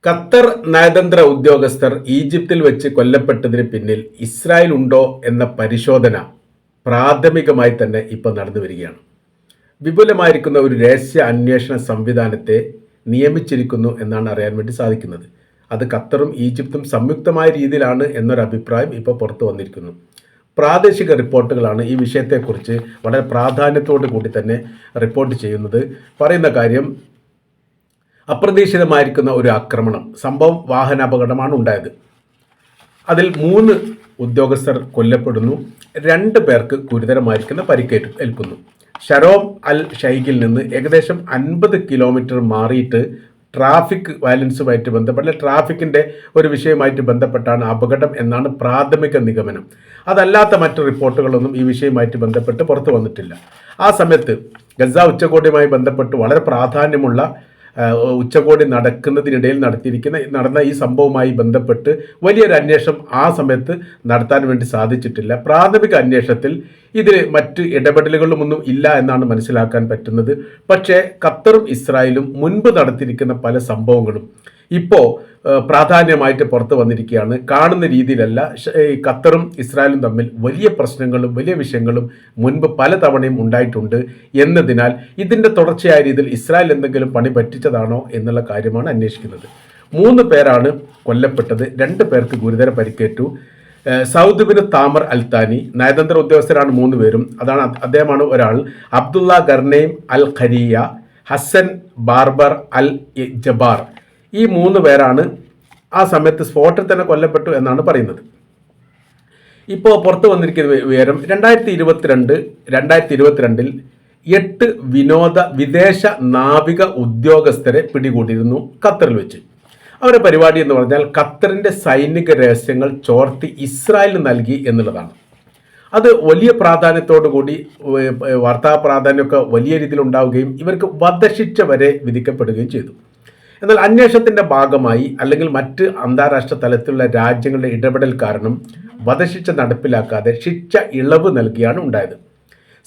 Qatar നയതന്ത്ര ഉദ്യോഗസ്ഥർ ഈജിപ്തിൽ വെച്ച് കൊല്ലപ്പെട്ടതിന് പിന്നിൽ ഇസ്രായേൽ ഉണ്ടോ എന്ന പരിശോധന പ്രാഥമികമായി തന്നെ ഇപ്പോൾ നടന്നു വരികയാണ്. വിപുലമായിരിക്കുന്ന ഒരു രഹസ്യ അന്വേഷണ സംവിധാനത്തെ നിയമിച്ചിരിക്കുന്നു എന്നാണ് അറിയാൻ വേണ്ടി സാധിക്കുന്നത്. അത് ഖത്തറും ഈജിപ്തും സംയുക്തമായ രീതിയിലാണ് എന്നൊരു അഭിപ്രായം ഇപ്പോൾ പുറത്തു വന്നിരിക്കുന്നു. പ്രാദേശിക റിപ്പോർട്ടുകളാണ് ഈ വിഷയത്തെക്കുറിച്ച് വളരെ പ്രാധാന്യത്തോടു കൂടി തന്നെ റിപ്പോർട്ട് ചെയ്യുന്നത്. പറയുന്ന കാര്യം, അപ്രതീക്ഷിതമായിരിക്കുന്ന ഒരു ആക്രമണം, സംഭവം വാഹനാപകടമാണ് ഉണ്ടായത്. അതിൽ 3 ഉദ്യോഗസ്ഥർ കൊല്ലപ്പെടുന്നു, 2 പേർക്ക് ഗുരുതരമായിരിക്കുന്ന പരിക്കേൽക്കുന്നു. ഷരോം അൽ ഷൈഖിൽ നിന്ന് ഏകദേശം 50 കിലോമീറ്റർ മാറിയിട്ട് ട്രാഫിക് വയലൻസുമായിട്ട് ബന്ധപ്പെട്ട ട്രാഫിക്കിൻ്റെ ഒരു വിഷയമായിട്ട് ബന്ധപ്പെട്ടാണ് അപകടം എന്നാണ് പ്രാഥമിക നിഗമനം. അതല്ലാത്ത മറ്റു റിപ്പോർട്ടുകളൊന്നും ഈ വിഷയവുമായിട്ട് ബന്ധപ്പെട്ട് പുറത്തു വന്നിട്ടില്ല. ആ സമയത്ത് ഗസ ഉച്ചകോടിയുമായി ബന്ധപ്പെട്ട് വളരെ പ്രാധാന്യമുള്ള ഉച്ചകോടി നടക്കുന്നതിനിടയിൽ നടന്ന ഈ സംഭവവുമായി ബന്ധപ്പെട്ട് വലിയൊരു അന്വേഷണം ആ സമയത്ത് നടത്താൻ വേണ്ടി സാധിച്ചിട്ടില്ല. പ്രാഥമിക അന്വേഷണത്തിൽ ഇതിൽ മറ്റ് ഇടപെടലുകളൊന്നും ഇല്ല എന്നാണ് മനസ്സിലാക്കാൻ പറ്റുന്നത്. പക്ഷേ ഖത്തറും ഇസ്രായേലും മുൻപ് നടത്തിയിരിക്കുന്ന പല സംഭവങ്ങളും ഇപ്പോൾ പ്രാധാന്യമായിട്ട് പുറത്തു വന്നിരിക്കുകയാണ്. കാണുന്ന രീതിയിലല്ല. ഖത്തറും ഇസ്രായേലും തമ്മിൽ വലിയ പ്രശ്നങ്ങളും വലിയ വിഷയങ്ങളും മുൻപ് പലതവണയും ഉണ്ടായിട്ടുണ്ട് എന്നതിനാൽ ഇതിൻ്റെ തുടർച്ചയായ രീതിയിൽ ഇസ്രായേൽ എന്തെങ്കിലും പണി പറ്റിച്ചതാണോ എന്നുള്ള കാര്യമാണ് അന്വേഷിക്കുന്നത്. 3 പേരാണ് കൊല്ലപ്പെട്ടത്, 2 പേർക്ക് ഗുരുതര പരിക്കേറ്റു. സൗദ് ബിൻ താമർ അൽത്താനി, നയതന്ത്ര ഉദ്യോഗസ്ഥരാണ് 3 പേരും. അദ്ദേഹമാണ് ഒരാൾ. അബ്ദുള്ള ഗർനെയിം അൽ ഖരിയ, ഹസൻ ബാർബർ അൽ ജബാർ, ഈ 3 പേരാണ് ആ സമയത്ത് സ്പോട്ടിൽ തന്നെ കൊല്ലപ്പെട്ടു എന്നാണ് പറയുന്നത്. ഇപ്പോൾ പുറത്തു വന്നിരിക്കുന്ന വിവരം, 2022-ൽ 8 വിദേശ നാവിക ഉദ്യോഗസ്ഥരെ പിടികൂടിയിരുന്നു ഖത്തറിൽ വെച്ച്. അവരുടെ പരിപാടി എന്ന് പറഞ്ഞാൽ ഖത്തറിൻ്റെ സൈനിക രഹസ്യങ്ങൾ ചോർത്തി ഇസ്രായേലിന് നൽകി എന്നുള്ളതാണ്. അത് വലിയ പ്രാധാന്യത്തോടു കൂടി വാർത്താ പ്രാധാന്യമൊക്കെ വലിയ രീതിയിൽ ഉണ്ടാവുകയും ഇവർക്ക് വധശിക്ഷ വരെ വിധിക്കപ്പെടുകയും ചെയ്തു. എന്നാൽ അന്വേഷണത്തിൻ്റെ ഭാഗമായി അല്ലെങ്കിൽ മറ്റ് അന്താരാഷ്ട്ര തലത്തിലുള്ള രാജ്യങ്ങളുടെ ഇടപെടൽ കാരണം വധശിക്ഷ നടപ്പിലാക്കാതെ ശിക്ഷ ഇളവ് നൽകിയാണ് ഉണ്ടായത്.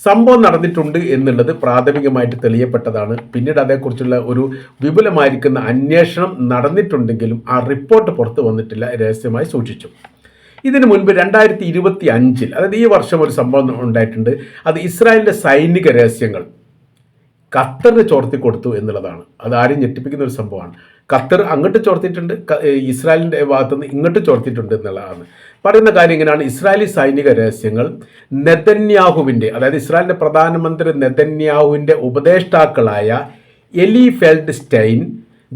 സംഭവം നടന്നിട്ടുണ്ട് എന്നുള്ളത് പ്രാഥമികമായിട്ട് തെളിയപ്പെട്ടതാണ്. പിന്നീട് അതേക്കുറിച്ചുള്ള ഒരു വിപുലമായിരിക്കുന്ന അന്വേഷണം നടന്നിട്ടുണ്ടെങ്കിലും ആ റിപ്പോർട്ട് പുറത്തു വന്നിട്ടില്ല, രഹസ്യമായി സൂക്ഷിച്ചു. ഇതിനു മുൻപ് 2025, അതായത് ഈ വർഷം ഒരു സംഭവം ഉണ്ടായിട്ടുണ്ട്. അത് ഇസ്രായേലിൻ്റെ സൈനിക രഹസ്യങ്ങൾ ഖത്തറിന് ചോർത്തി കൊടുത്തു എന്നുള്ളതാണ്. അത് ആരും ഞെട്ടിപ്പിക്കുന്ന ഒരു സംഭവമാണ്. ഖത്തർ അങ്ങോട്ട് ചോർത്തിയിട്ടുണ്ട്, ഇസ്രായേലിൻ്റെ ഭാഗത്തുനിന്ന് ഇങ്ങോട്ട് ചോർത്തിയിട്ടുണ്ട് എന്നുള്ളതാണ്. പറയുന്ന കാര്യം ഇങ്ങനെയാണ്: ഇസ്രായേലി സൈനിക രഹസ്യങ്ങൾ നെതന്യാഹുവിൻ്റെ, അതായത് ഇസ്രായേലിൻ്റെ പ്രധാനമന്ത്രി നെതന്യാഹുവിൻ്റെ ഉപദേഷ്ടാക്കളായ എലി ഫെൽഡ് സ്റ്റൈൻ,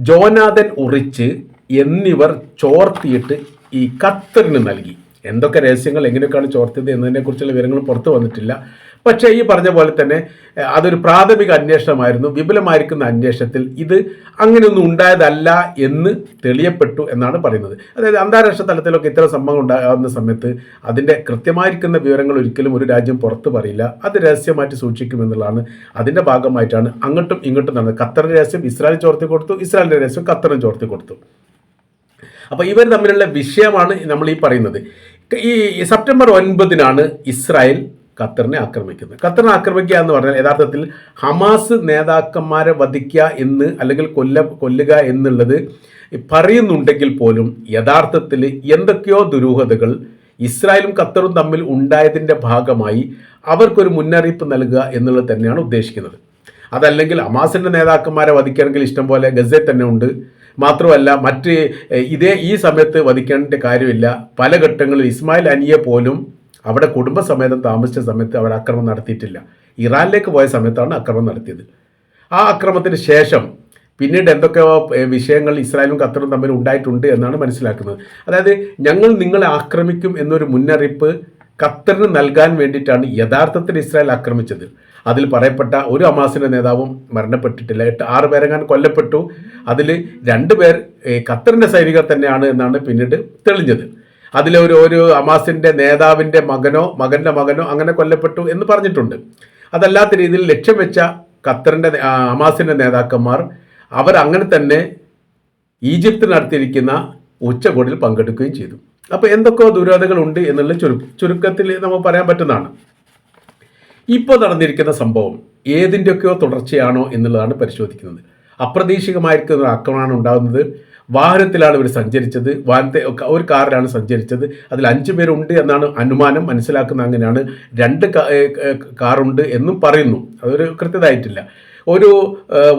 ജോനാഥൻ ഉറിച്ച് എന്നിവർ ചോർത്തിയിട്ട് ഈ ഖത്തറിന് നൽകി. എന്തൊക്കെ രഹസ്യങ്ങൾ എങ്ങനെയൊക്കെയാണ് ചോർത്തിയത് എന്നതിനെക്കുറിച്ചുള്ള വിവരങ്ങൾ പുറത്തു വന്നിട്ടില്ല. പക്ഷേ ഈ പറഞ്ഞ പോലെ തന്നെ അതൊരു പ്രാഥമിക അന്വേഷണമായിരുന്നു. വിപുലമായിരിക്കുന്ന അന്വേഷണത്തിൽ ഇത് അങ്ങനെയൊന്നും ഉണ്ടായതല്ല എന്ന് തെളിയപ്പെട്ടു എന്നാണ് പറയുന്നത്. അതായത് അന്താരാഷ്ട്ര തലത്തിലൊക്കെ ഇത്തരം സംഭവം ഉണ്ടാകുന്ന സമയത്ത് അതിൻ്റെ കൃത്യമായിരിക്കുന്ന വിവരങ്ങൾ ഒരിക്കലും ഒരു രാജ്യം പുറത്തു പറയില്ല, അത് രഹസ്യമായിട്ട് സൂക്ഷിക്കുമെന്നുള്ളതാണ്. അതിൻ്റെ ഭാഗമായിട്ടാണ് അങ്ങോട്ടും ഇങ്ങോട്ടും നടന്നത്. ഖത്തറിൻ്റെ രഹസ്യം ഇസ്രായേൽ ചോർത്തി കൊടുത്തു, ഇസ്രായേലിൻ്റെ രഹസ്യം ഖത്തറും ചോർത്തി കൊടുത്തു. അപ്പോൾ ഇവർ തമ്മിലുള്ള വിഷയമാണ് നമ്മൾ ഈ പറയുന്നത്. ഈ സെപ്റ്റംബർ 9 ഇസ്രായേൽ ഖത്തറിനെ ആക്രമിക്കുന്നത്. ഖത്തറിനെ ആക്രമിക്കുക എന്ന് പറഞ്ഞാൽ യഥാർത്ഥത്തിൽ ഹമാസ് നേതാക്കന്മാരെ വധിക്കുക എന്ന് അല്ലെങ്കിൽ കൊല്ലുക എന്നുള്ളത് പറയുന്നുണ്ടെങ്കിൽ പോലും യഥാർത്ഥത്തിൽ എന്തൊക്കെയോ ദുരൂഹതകൾ ഇസ്രായേലും ഖത്തറും തമ്മിൽ ഉണ്ടായതിൻ്റെ ഭാഗമായി അവർക്കൊരു മുന്നറിയിപ്പ് നൽകുക എന്നുള്ളത് തന്നെയാണ് ഉദ്ദേശിക്കുന്നത്. അതല്ലെങ്കിൽ ഹമാസിൻ്റെ നേതാക്കന്മാരെ വധിക്കണമെങ്കിൽ ഇഷ്ടം പോലെ ഗസയിൽ തന്നെ ഉണ്ട്. മാത്രമല്ല ഈ സമയത്ത് വധിക്കേണ്ട കാര്യമില്ല. പല ഘട്ടങ്ങളിൽ ഇസ്മായിൽ അനിയെ പോലും അവിടെ കുടുംബസമേതം താമസിച്ച സമയത്ത് അവർ ആക്രമണം നടത്തിയിട്ടില്ല. ഇറാനിലേക്ക് പോയ സമയത്താണ് ആക്രമണം നടത്തിയത്. ആ ആക്രമണത്തിന് ശേഷം പിന്നീട് എന്തൊക്കെയോ വിഷയങ്ങൾ ഇസ്രായേലും ഖത്തറും തമ്മിൽ ഉണ്ടായിട്ടുണ്ട് എന്നാണ് മനസ്സിലാക്കുന്നത്. അതായത് ഞങ്ങൾ നിങ്ങളെ ആക്രമിക്കും എന്നൊരു മുന്നറിയിപ്പ് ഖത്തറിന് നൽകാൻ വേണ്ടിയിട്ടാണ് യഥാർത്ഥത്തിൽ ഇസ്രായേൽ ആക്രമിച്ചത്. അതിൽ പറയപ്പെട്ട ഒരു ഹമാസിൻ്റെ നേതാവും മരണപ്പെട്ടിട്ടില്ല. 6 പേരെങ്ങാനും കൊല്ലപ്പെട്ടു. അതിൽ 2 പേർ ഖത്തറിൻ്റെ സൈനികർ തന്നെയാണ് എന്നാണ് പിന്നീട് തെളിഞ്ഞത്. ഒരു ഹമാസിൻ്റെ നേതാവിൻ്റെ മകൻ്റെ മകനോ അങ്ങനെ കൊല്ലപ്പെട്ടു എന്ന് പറഞ്ഞിട്ടുണ്ട്. അതല്ലാത്ത രീതിയിൽ ലക്ഷ്യം വെച്ച ഖത്തറിൻ്റെ ഹമാസിൻ്റെ നേതാക്കന്മാർ അവർ അങ്ങനെ തന്നെ ഈജിപ്തിൽ നടത്തിയിരിക്കുന്ന ഉച്ചകോടിയിൽ പങ്കെടുക്കുകയും ചെയ്തു. അപ്പോൾ എന്തൊക്കെയോ ദുരൂഹതകളുണ്ട് എന്നുള്ള ചുരുക്കത്തിൽ നമുക്ക് പറയാൻ പറ്റുന്നതാണ്. ഇപ്പോൾ നടന്നിരിക്കുന്ന സംഭവം ഏതിൻ്റെയൊക്കെയോ തുടർച്ചയാണോ എന്നുള്ളതാണ് പരിശോധിക്കുന്നത്. അപ്രതീക്ഷിതമായിരിക്കുന്ന ആക്രമണമാണ് ഉണ്ടാകുന്നത്. വാഹനത്തിലാണ് ഇവർ സഞ്ചരിച്ചത്. ഒരു കാറിലാണ് സഞ്ചരിച്ചത്. അതിൽ 5 പേരുണ്ട് എന്നാണ് അനുമാനം. മനസ്സിലാക്കുന്ന അങ്ങനെയാണ്. 2 കാറുണ്ട് എന്നും പറയുന്നു. അതൊരു കൃത്യമായിട്ടില്ല. ഒരു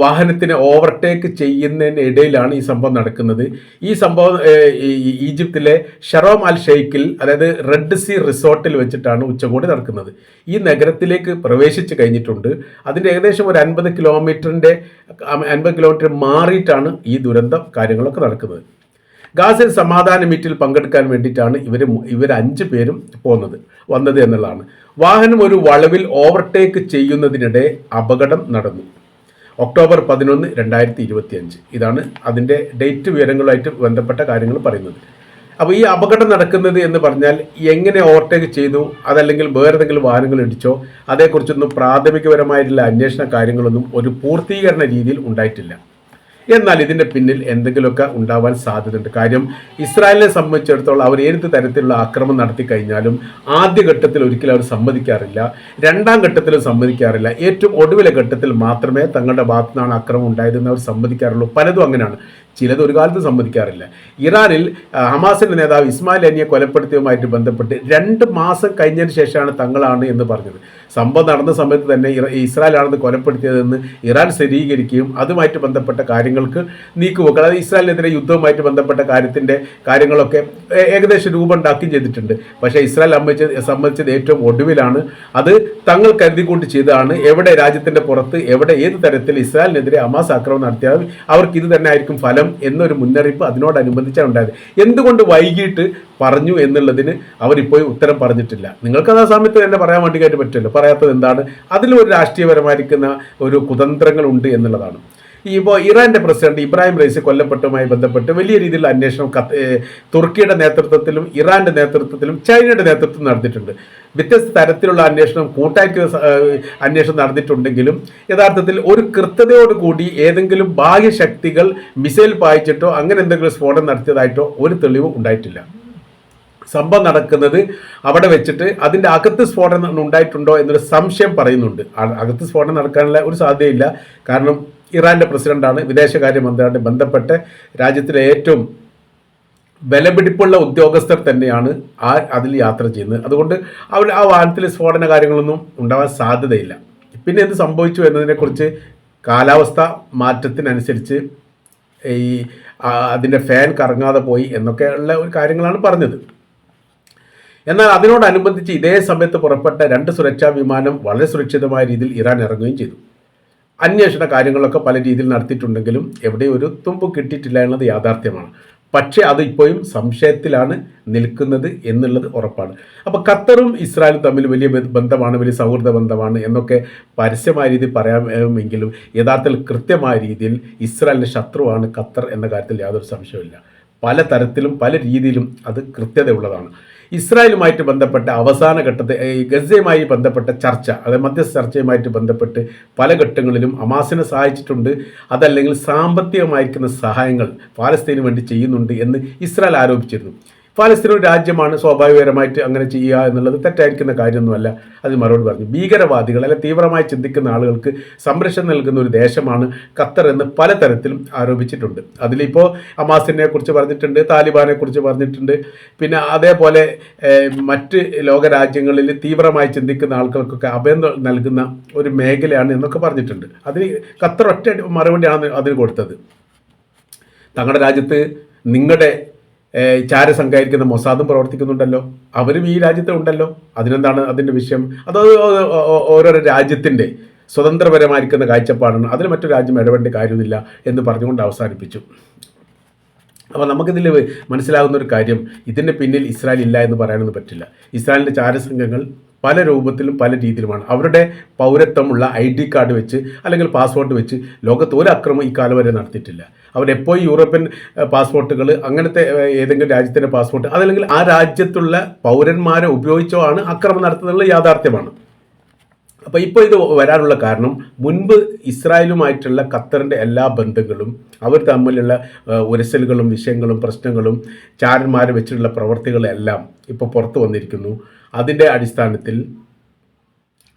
വാഹനത്തിനെ ഓവർടേക്ക് ചെയ്യുന്നതിനിടയിലാണ് ഈ സംഭവം നടക്കുന്നത്. ഈ സംഭവം ഈജിപ്തിലെ ഷറോം അൽ ഷെയ്ഖിൽ, അതായത് റെഡ് സീ റിസോർട്ടിൽ വെച്ചിട്ടാണ് ഉച്ചകോടി നടക്കുന്നത്. ഈ നഗരത്തിലേക്ക് പ്രവേശിച്ച് കഴിഞ്ഞിട്ടുണ്ട്. അതിൻ്റെ ഏകദേശം ഒരു 50 കിലോമീറ്റർ മാറിയിട്ടാണ് ഈ ദുരന്തം കാര്യങ്ങളൊക്കെ നടക്കുന്നത്. ഗാസയിൽ സമാധാന മീറ്റിൽ പങ്കെടുക്കാൻ വേണ്ടിയിട്ടാണ് ഇവർ 5 പേരും വന്നത് എന്നുള്ളതാണ്. വാഹനം ഒരു വളവിൽ ഓവർടേക്ക് ചെയ്യുന്നതിനിടെ അപകടം നടന്നു. ഒക്ടോബർ 11, 2025. ഇതാണ് അതിൻ്റെ ഡേറ്റ് വിവരങ്ങളുമായിട്ട് ബന്ധപ്പെട്ട കാര്യങ്ങൾ പറയുന്നത്. അപ്പോൾ ഈ അപകടം നടക്കുന്നത് എന്ന് പറഞ്ഞാൽ എങ്ങനെ ഓവർടേക്ക് ചെയ്തു, അതല്ലെങ്കിൽ വേറെ ഏതെങ്കിലും വാഹനങ്ങൾ ഇടിച്ചോ, അതേക്കുറിച്ചൊന്നും പ്രാഥമികപരമായിട്ടുള്ള അന്വേഷണ കാര്യങ്ങളൊന്നും ഒരു പൂർത്തീകരണ രീതിയിൽ ഉണ്ടായിട്ടില്ല. എന്നാൽ ഇതിൻ്റെ പിന്നിൽ എന്തെങ്കിലുമൊക്കെ ഉണ്ടാവാൻ സാധ്യതയുണ്ട്. കാര്യം ഇസ്രായേലിനെ സംബന്ധിച്ചിടത്തോളം അവർ ഏത് തരത്തിലുള്ള ആക്രമണം നടത്തി കഴിഞ്ഞാലും ആദ്യഘട്ടത്തിൽ ഒരിക്കലും അവർ സമ്മതിക്കാറില്ല, രണ്ടാം ഘട്ടത്തിലും സമ്മതിക്കാറില്ല. ഏറ്റവും ഒടുവിലെ ഘട്ടത്തിൽ മാത്രമേ തങ്ങളുടെ ഭാഗത്തു നിന്നാണ് ആക്രമണം ഉണ്ടായതെന്ന് അവർ സമ്മതിക്കാറുള്ളൂ. പലതും അങ്ങനെയാണ്. ചിലത് ഒരു കാലത്ത് സമ്മതിക്കാറില്ല. ഇറാനിൽ ഹമാസിൻ്റെ നേതാവ് ഇസ്മായിൽ ഹനിയെ കൊലപ്പെടുത്തിയതുമായിട്ട് ബന്ധപ്പെട്ട് 2 മാസം കഴിഞ്ഞതിന് ശേഷമാണ് തങ്ങളാണ് എന്ന് പറഞ്ഞത്. സംഭവം നടന്ന സമയത്ത് തന്നെ ഇസ്രായേലാണെന്ന് കൊലപ്പെടുത്തിയതെന്ന് ഇറാൻ സ്ഥിരീകരിക്കുകയും അതുമായിട്ട് ബന്ധപ്പെട്ട കാര്യങ്ങൾക്ക് നീക്കുപോക്കുക, അതായത് ഇസ്രായേലിനെതിരെ യുദ്ധവുമായിട്ട് ബന്ധപ്പെട്ട കാര്യങ്ങളൊക്കെ ഏകദേശം രൂപം ഉണ്ടാക്കുകയും ചെയ്തിട്ടുണ്ട്. പക്ഷേ ഇസ്രായേൽ സംബന്ധിച്ചത് ഏറ്റവും ഒടുവിലാണ് അത് തങ്ങൾ കരുതിക്കൊണ്ട് ചെയ്തതാണ്. എവിടെ രാജ്യത്തിൻ്റെ പുറത്ത് എവിടെ ഏത് തരത്തിൽ ഇസ്രായേലിനെതിരെ ഹമാസ് ആക്രമണം നടത്തിയാൽ അവർക്ക് ഇത് തന്നെ ആയിരിക്കും ഫലം എന്നൊരു മുന്നറിയിപ്പ് അതിനോടനുബന്ധിച്ചാണ് ഉണ്ടായത്. എന്തുകൊണ്ട് വൈകിട്ട് പറഞ്ഞു എന്നുള്ളതിന് അവരിപ്പോഴും ഉത്തരം പറഞ്ഞിട്ടില്ല. നിങ്ങൾക്കത് ആ സമയത്ത് തന്നെ പറയാൻ വേണ്ടിയിട്ട് പറ്റില്ല. പറയാത്തത് എന്താണ്? അതിലൊരു രാഷ്ട്രീയപരമായിരിക്കുന്ന ഒരു കുതന്ത്രങ്ങളുണ്ട് എന്നുള്ളതാണ്. ഇപ്പോൾ ഇറാൻ്റെ പ്രസിഡന്റ് ഇബ്രാഹിം റൈസി കൊല്ലപ്പെട്ടതുമായി ബന്ധപ്പെട്ട് വലിയ രീതിയിലുള്ള അന്വേഷണം തുർക്കിയുടെ നേതൃത്വത്തിലും ഇറാൻ്റെ നേതൃത്വത്തിലും ചൈനയുടെ നേതൃത്വത്തിലും നടത്തിയിട്ടുണ്ട്. വ്യത്യസ്ത തരത്തിലുള്ള അന്വേഷണം നടന്നിട്ടുണ്ടെങ്കിലും യഥാർത്ഥത്തിൽ ഒരു കൃത്യതയോടുകൂടി ഏതെങ്കിലും ബാഹ്യശക്തികൾ മിസൈൽ പായിച്ചിട്ടോ അങ്ങനെ എന്തെങ്കിലും സ്ഫോടനം നടത്തിയതായിട്ടോ ഒരു തെളിവ് ഉണ്ടായിട്ടില്ല. സംഭവം നടക്കുന്നത് അവിടെ വെച്ചിട്ട് അതിൻ്റെ അകത്ത് സ്ഫോടനം ഉണ്ടായിട്ടുണ്ടോ എന്നൊരു സംശയം പറയുന്നുണ്ട്. അകത്ത് സ്ഫോടനം നടക്കാനുള്ള ഒരു സാധ്യതയില്ല. കാരണം ഇറാൻ്റെ പ്രസിഡന്റാണ്, വിദേശകാര്യമന്ത്രിയാണ്, ബന്ധപ്പെട്ട് രാജ്യത്തിലെ ഏറ്റവും ബലപിടിപ്പുള്ള ഉദ്യോഗസ്ഥർ തന്നെയാണ് അതിൽ യാത്ര ചെയ്യുന്നത്. അതുകൊണ്ട് ആ വാഹനത്തിൽ സ്ഫോടന കാര്യങ്ങളൊന്നും ഉണ്ടാവാൻ സാധ്യതയില്ല. പിന്നെ എന്ത് സംഭവിച്ചു എന്നതിനെക്കുറിച്ച് കാലാവസ്ഥ മാറ്റത്തിനനുസരിച്ച് അതിൻ്റെ ഫാൻ കറങ്ങാതെ പോയി എന്നൊക്കെയുള്ള ഒരു കാര്യങ്ങളാണ് പറഞ്ഞത്. എന്നാൽ അതിനോടനുബന്ധിച്ച് ഇതേ സമയത്ത് പുറപ്പെട്ട 2 സുരക്ഷാ വിമാനം വളരെ സുരക്ഷിതമായ രീതിയിൽ ഇറാൻ ഇറങ്ങുകയും ചെയ്തു. അന്വേഷണ കാര്യങ്ങളൊക്കെ പല രീതിയിൽ നടത്തിയിട്ടുണ്ടെങ്കിലും എവിടെയും ഒരു തുമ്പ് കിട്ടിയിട്ടില്ല എന്നത് യാഥാർത്ഥ്യമാണ്. പക്ഷേ അത് ഇപ്പോഴും സംശയത്തിലാണ് നിൽക്കുന്നത് എന്നുള്ളത് ഉറപ്പാണ്. അപ്പോൾ ഖത്തറും ഇസ്രായേലും തമ്മിൽ വലിയ ബന്ധമാണ്, വലിയ സൗഹൃദ ബന്ധമാണ് എന്നൊക്കെ പരസ്യമായ രീതിയിൽ പറയാമെങ്കിലും യഥാർത്ഥത്തിൽ കൃത്യമായ രീതിയിൽ ഇസ്രായേലിൻ്റെ ശത്രുവാണ് ഖത്തർ എന്ന കാര്യത്തിൽ യാതൊരു സംശയമില്ല. പല തരത്തിലും പല രീതിയിലും അത് കൃത്യതയുള്ളതാണ്. ഇസ്രായേലുമായിട്ട് ബന്ധപ്പെട്ട അവസാന ഘട്ടത്തെ ഗസയുമായി ബന്ധപ്പെട്ട ചർച്ച, അതായത് മധ്യസ്ഥ ചർച്ചയുമായിട്ട് ബന്ധപ്പെട്ട് പല ഘട്ടങ്ങളിലും ഹമാസിനെ സഹായിച്ചിട്ടുണ്ട്. അതല്ലെങ്കിൽ സാമ്പത്തികമായിരിക്കുന്ന സഹായങ്ങൾ പാലസ്തീന് വേണ്ടി ചെയ്യുന്നുണ്ട് എന്ന് ഇസ്രായേൽ ആരോപിച്ചിരുന്നു. പാലസ്തീൻ ഒരു രാജ്യമാണ്, സ്വാഭാവികപരമായിട്ട് അങ്ങനെ ചെയ്യുക എന്നുള്ളത് തെറ്റായിരിക്കുന്ന കാര്യമൊന്നുമല്ല. അതിന് മറുപടി പറഞ്ഞു. ഭീകരവാദികൾ അല്ലെ തീവ്രമായി ചിന്തിക്കുന്ന ആളുകൾക്ക് സംരക്ഷണം നൽകുന്ന ഒരു ദേശമാണ് ഖത്തർ എന്ന് പലതരത്തിലും ആരോപിച്ചിട്ടുണ്ട്. അതിലിപ്പോൾ ഹമാസിനെ കുറിച്ച് പറഞ്ഞിട്ടുണ്ട്, താലിബാനെ കുറിച്ച് പറഞ്ഞിട്ടുണ്ട്. പിന്നെ അതേപോലെ മറ്റ് ലോകരാജ്യങ്ങളിൽ തീവ്രമായി ചിന്തിക്കുന്ന ആൾക്കാർക്കൊക്കെ അഭയം നൽകുന്ന ഒരു മേഖലയാണ് എന്നൊക്കെ പറഞ്ഞിട്ടുണ്ട്. അതിന് ഖത്തർ ഒറ്റ മറുപടിയാണ് അതിന് കൊടുത്തത്. തങ്ങളുടെ രാജ്യത്ത് നിങ്ങളുടെ ചാരസംഘായിരിക്കുന്ന മൊസാദും പ്രവർത്തിക്കുന്നുണ്ടല്ലോ, അവരും ഈ രാജ്യത്ത് ഉണ്ടല്ലോ, അതിനെന്താണ് അതിൻ്റെ വിഷയം? അത് ഓരോരോ രാജ്യത്തിൻ്റെ സ്വതന്ത്രപരമായിരിക്കുന്ന കാഴ്ചപ്പാടാണ്, അതിൽ മറ്റൊരു രാജ്യം ഇടപെടേണ്ട കാര്യമില്ല എന്ന് പറഞ്ഞുകൊണ്ട് അവസാനിപ്പിച്ചു. അപ്പോൾ നമുക്കിതിൽ മനസ്സിലാകുന്ന ഒരു കാര്യം, ഇതിൻ്റെ പിന്നിൽ ഇസ്രായേൽ ഇല്ല എന്ന് പറയാനൊന്നും പറ്റില്ല. ഇസ്രായേലിൻ്റെ ചാരസംഘങ്ങൾ പല രൂപത്തിലും പല രീതിയിലുമാണ്. അവരുടെ പൗരത്വമുള്ള ID കാർഡ് വെച്ച് അല്ലെങ്കിൽ പാസ്പോർട്ട് വെച്ച് ലോകത്ത് ഒരു അക്രമം ഈ കാലം വരെ നടത്തിയിട്ടില്ല. അവരെപ്പോഴും യൂറോപ്യൻ പാസ്പോർട്ടുകൾ, അങ്ങനത്തെ ഏതെങ്കിലും രാജ്യത്തിൻ്റെ പാസ്പോർട്ട്, അതല്ലെങ്കിൽ ആ രാജ്യത്തുള്ള പൗരന്മാരെ ഉപയോഗിച്ചോ ആണ് അക്രമം നടത്തുന്നുള്ള യാഥാർത്ഥ്യമാണ്. അപ്പോൾ ഇപ്പോൾ ഇത് വരാനുള്ള കാരണം, മുൻപ് ഇസ്രായേലുമായിട്ടുള്ള ഖത്തറിൻ്റെ എല്ലാ ബന്ധങ്ങളും, അവർ തമ്മിലുള്ള ഉരസലുകളും വിഷയങ്ങളും പ്രശ്നങ്ങളും ചാരന്മാരെ വെച്ചിട്ടുള്ള പ്രവർത്തികളെല്ലാം ഇപ്പോൾ പുറത്തു വന്നിരിക്കുന്നു. അതിൻ്റെ അടിസ്ഥാനത്തിൽ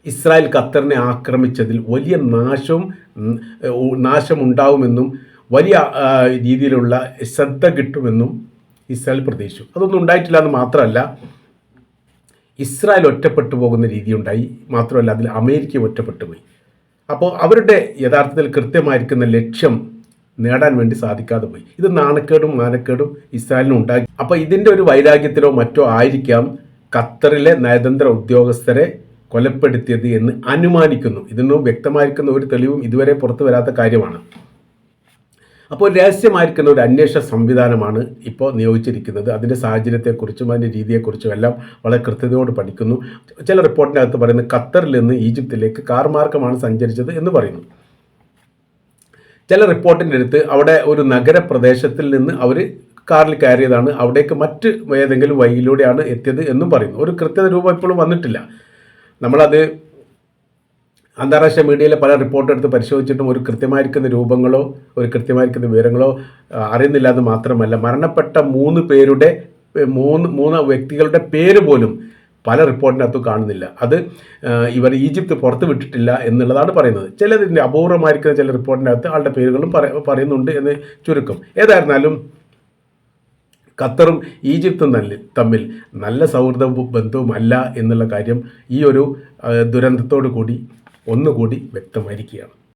ഇസ്രായേൽ ഖത്തറിനെ ആക്രമിച്ചതിൽ വലിയ നാശമുണ്ടാവുമെന്നും വലിയ രീതിയിലുള്ള ശ്രദ്ധ കിട്ടുമെന്നും ഇസ്രായേൽ പ്രതീക്ഷിച്ചു. അതൊന്നും ഉണ്ടായിട്ടില്ല എന്ന് മാത്രമല്ല, ഇസ്രായേൽ ഒറ്റപ്പെട്ടു പോകുന്ന രീതിയുണ്ടായി. മാത്രമല്ല അതിൽ അമേരിക്ക ഒറ്റപ്പെട്ടു പോയി. അപ്പോൾ അവരുടെ യഥാർത്ഥത്തിൽ കൃത്യമായിരിക്കുന്ന ലക്ഷ്യം നേടാൻ വേണ്ടി സാധിക്കാതെ പോയി. ഇത് നാണക്കേടും മാനക്കേടും ഇസ്രായേലിനും ഉണ്ടാക്കി. അപ്പോൾ ഇതിൻ്റെ ഒരു വൈരാഗ്യത്തിലോ മറ്റോ ആയിരിക്കാം ഖത്തറിലെ നയതന്ത്ര ഉദ്യോഗസ്ഥരെ കൊലപ്പെടുത്തിയത് എന്ന് അനുമാനിക്കുന്നു. ഇതിനൊന്നും വ്യക്തമായിരിക്കുന്ന ഒരു തെളിവും ഇതുവരെ പുറത്തു വരാത്ത കാര്യമാണ്. അപ്പോൾ രഹസ്യമായിരിക്കുന്ന ഒരു അന്വേഷണ സംവിധാനമാണ് ഇപ്പോൾ നിയോഗിച്ചിരിക്കുന്നത്. അതിൻ്റെ സാഹചര്യത്തെക്കുറിച്ചും അതിൻ്റെ രീതിയെക്കുറിച്ചും എല്ലാം വളരെ കൃത്യതയോട് പഠിക്കുന്നു. ചില റിപ്പോർട്ടിനകത്ത് പറയുന്നത് ഖത്തറിൽ നിന്ന് ഈജിപ്തിലേക്ക് കാർ മാർഗമാണ് സഞ്ചരിച്ചത് എന്ന് പറയുന്നു. ചില റിപ്പോർട്ടിൻ്റെ അടുത്ത് അവിടെ ഒരു നഗരപ്രദേശത്തിൽ നിന്ന് അവർ കാറിൽ കയറിയതാണ്, അവിടേക്ക് മറ്റ് ഏതെങ്കിലും വഴിയിലൂടെയാണ് എത്തിയത് എന്നും പറയുന്നു. ഒരു കൃത്യത രൂപം ഇപ്പോഴും വന്നിട്ടില്ല. നമ്മളത് അന്താരാഷ്ട്ര മീഡിയയിലെ പല റിപ്പോർട്ട് എടുത്ത് പരിശോധിച്ചിട്ടും ഒരു കൃത്യമായിരിക്കുന്ന രൂപങ്ങളോ ഒരു കൃത്യമായിരിക്കുന്ന വിവരങ്ങളോ അറിയുന്നില്ല എന്ന് മാത്രമല്ല, മരണപ്പെട്ട മൂന്ന് വ്യക്തികളുടെ പേര് പോലും പല റിപ്പോർട്ടിനകത്തും കാണുന്നില്ല. അത് ഇവർ ഈജിപ്ത് പുറത്ത് വിട്ടിട്ടില്ല എന്നുള്ളതാണ് പറയുന്നത്. ചിലതിൻ്റെ അപൂർവമായിരിക്കുന്ന ചില റിപ്പോർട്ടിനകത്ത് ആളുടെ പേരുകളും പറയുന്നുണ്ട് എന്ന് ചുരുക്കം. ഏതായിരുന്നാലും ഖത്തറും ഈജിപ്തും തമ്മിൽ നല്ല സൗഹൃദവും ബന്ധവും അല്ല എന്നുള്ള കാര്യം ഈ ഒരു ദുരന്തത്തോടു കൂടി ഒന്നുകൂടി വ്യക്തമായിരിക്കുകയാണ്.